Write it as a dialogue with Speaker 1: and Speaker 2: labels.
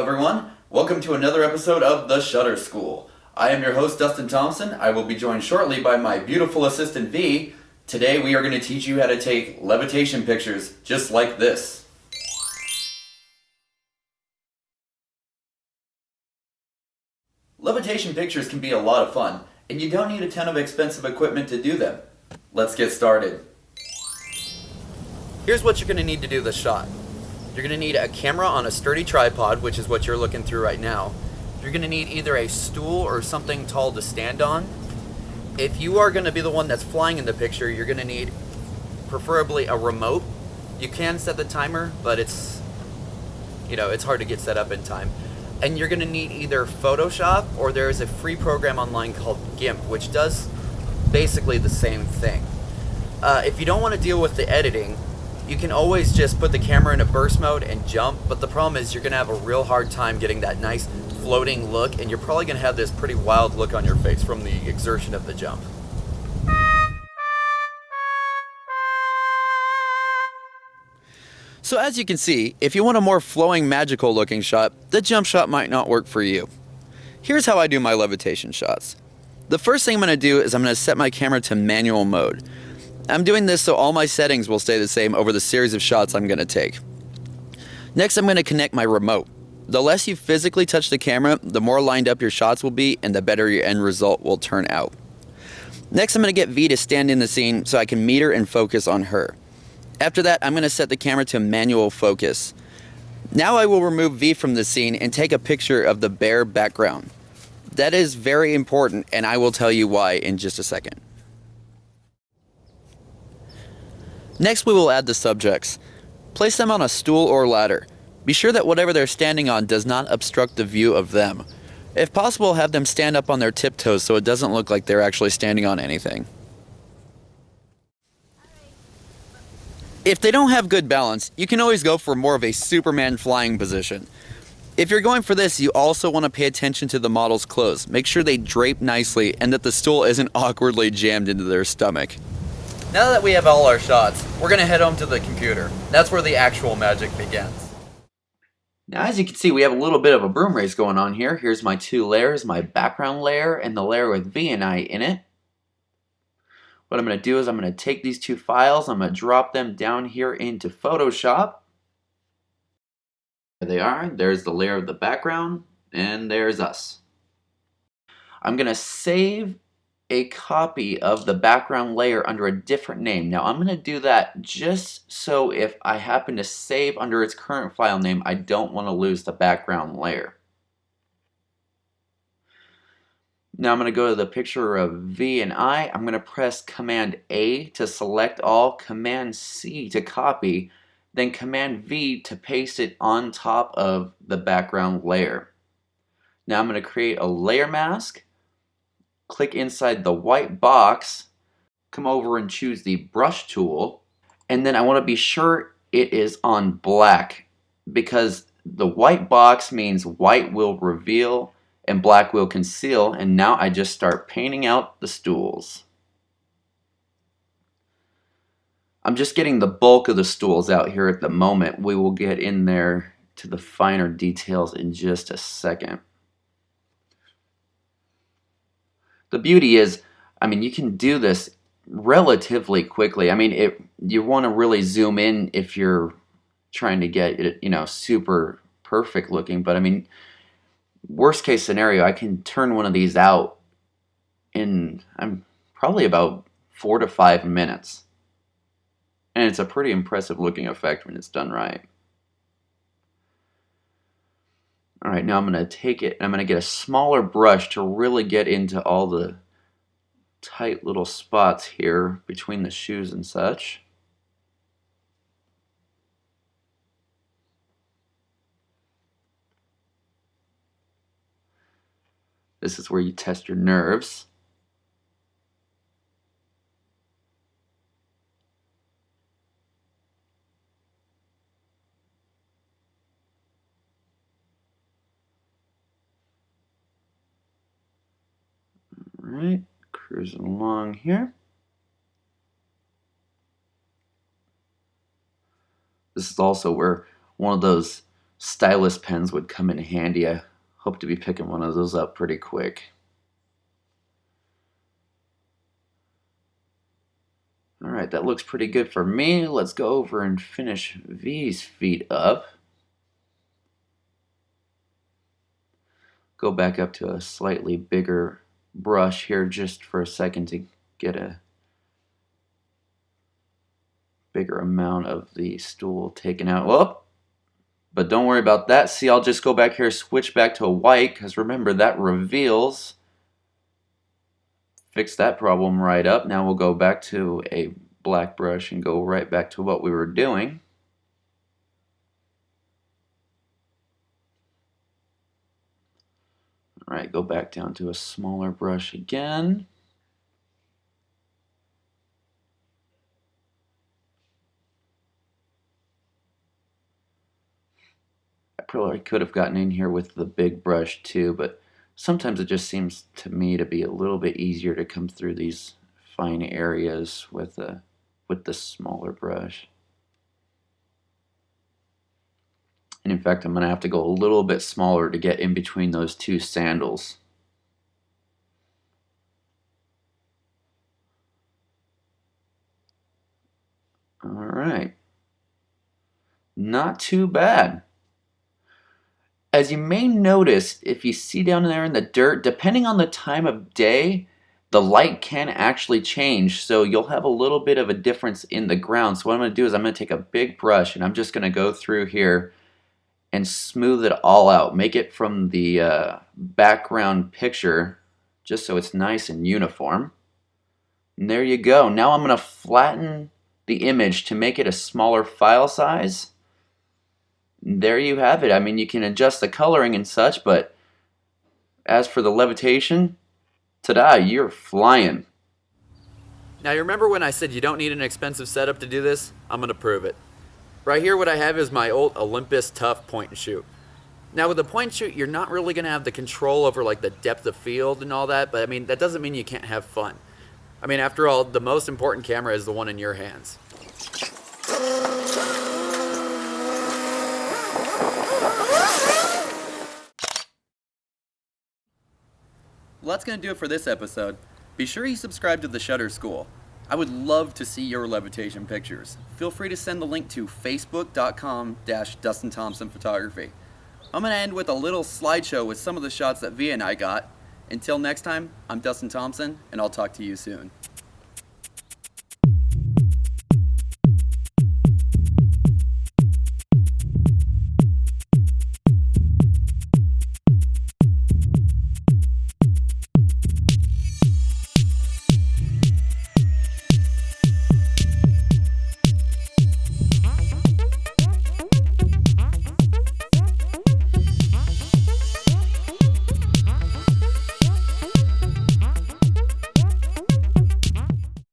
Speaker 1: everyone. Welcome to another episode of The Shutter School. I am your host, Dustin Thompson. I will be joined shortly by my beautiful assistant, V. Today we are going to teach you how to take levitation pictures just like this. Levitation pictures can be a lot of fun, and you don't need a ton of expensive equipment to do them. Let's get started. Here's what you're going to need to do the shot. You're going to need a camera on a sturdy tripod, which is what you're looking through right now. You're going to need either a stool or something tall to stand on. If you are going to be the one that's flying in the picture, you're going to need preferably a remote. You can set the timer, but it's hard to get set up in time. And you're going to need either Photoshop or there is a free program online called GIMP, which does basically the same thing. If you don't want to deal with the editing, you can always just put the camera in a burst mode and jump, but the problem is you're going to have a real hard time getting that nice floating look, and you're probably going to have this pretty wild look on your face from the exertion of the jump. So as you can see, if you want a more flowing, magical looking shot, the jump shot might not work for you. Here's how I do my levitation shots. The first thing I'm going to do is I'm going to set my camera to manual mode. I'm doing this so all my settings will stay the same over the series of shots I'm going to take. Next, I'm going to connect my remote. The less you physically touch the camera, the more lined up your shots will be and the better your end result will turn out. Next, I'm going to get V to stand in the scene so I can meet her and focus on her. After that, I'm going to set the camera to manual focus. Now I will remove V from the scene and take a picture of the bare background. That is very important, and I will tell you why in just a second. Next, we will add the subjects. Place them on a stool or ladder. Be sure that whatever they're standing on does not obstruct the view of them. If possible, have them stand up on their tiptoes so it doesn't look like they're actually standing on anything. If they don't have good balance, you can always go for more of a Superman flying position. If you're going for this, you also want to pay attention to the model's clothes. Make sure they drape nicely and that the stool isn't awkwardly jammed into their stomach. Now that we have all our shots, we're going to head home to the computer. That's where the actual magic begins. Now as you can see, we have a little bit of a broom race going on here. Here's my two layers, my background layer and the layer with V and I in it. What I'm going to do is I'm going to take these two files, I'm going to drop them down here into Photoshop. There they are. There's the layer of the background, and there's us. I'm going to save a copy of the background layer under a different name. Now I'm going to do that just so if I happen to save under its current file name, I don't want to lose the background layer. Now I'm going to go to the picture of V and I. I'm going to press Command A to select all, Command C to copy, then Command V to paste it on top of the background layer. Now I'm going to create a layer mask. Click inside the white box, come over and choose the brush tool, and then I want to be sure it is on black because the white box means white will reveal and black will conceal, and now I just start painting out the stools. I'm just getting the bulk of the stools out here at the moment. We will get in there to the finer details in just a second. The beauty is, you can do this relatively quickly. You want to really zoom in if you're trying to get it, super perfect looking. But worst case scenario, I can turn one of these out in probably about 4 to 5 minutes. And it's a pretty impressive looking effect when it's done right. Alright, now I'm going to take it and I'm going to get a smaller brush to really get into all the tight little spots here between the shoes and such. This is where you test your nerves. Alright, cruising along here. This is also where one of those stylus pens would come in handy. I hope to be picking one of those up pretty quick. Alright, that looks pretty good for me. Let's go over and finish V's feet up. Go back up to a slightly bigger brush here just for a second to get a bigger amount of the stool taken out. Well, but don't worry about that. See, I'll just go back here, switch back to a white, because remember, that reveals. Fix that problem right up. Now we'll go back to a black brush and go right back to what we were doing. Alright, go back down to a smaller brush again. I probably could have gotten in here with the big brush too, but sometimes it just seems to me to be a little bit easier to come through these fine areas with the smaller brush. And in fact, I'm going to have to go a little bit smaller to get in between those two sandals. Alright. Not too bad. As you may notice, if you see down there in the dirt, depending on the time of day, the light can actually change. So you'll have a little bit of a difference in the ground. So what I'm going to do is I'm going to take a big brush and I'm just going to go through here and smooth it all out. Make it from the background picture just so it's nice and uniform. And there you go. Now I'm going to flatten the image to make it a smaller file size. There you have it. I mean, you can adjust the coloring and such, but as for the levitation, ta-da, you're flying. Now, you remember when I said you don't need an expensive setup to do this? I'm going to prove it. Right here, what I have is my old Olympus Tough point and shoot. Now, with the point and shoot, you're not really going to have the control over like the depth of field and all that, but I mean, that doesn't mean you can't have fun. I mean, after all, the most important camera is the one in your hands. Well, that's going to do it for this episode. Be sure you subscribe to the Shutter School. I would love to see your levitation pictures. Feel free to send the link to facebook.com/Dustin Thompson Photography. I'm going to end with a little slideshow with some of the shots that V and I got. Until next time, I'm Dustin Thompson, and I'll talk to you soon.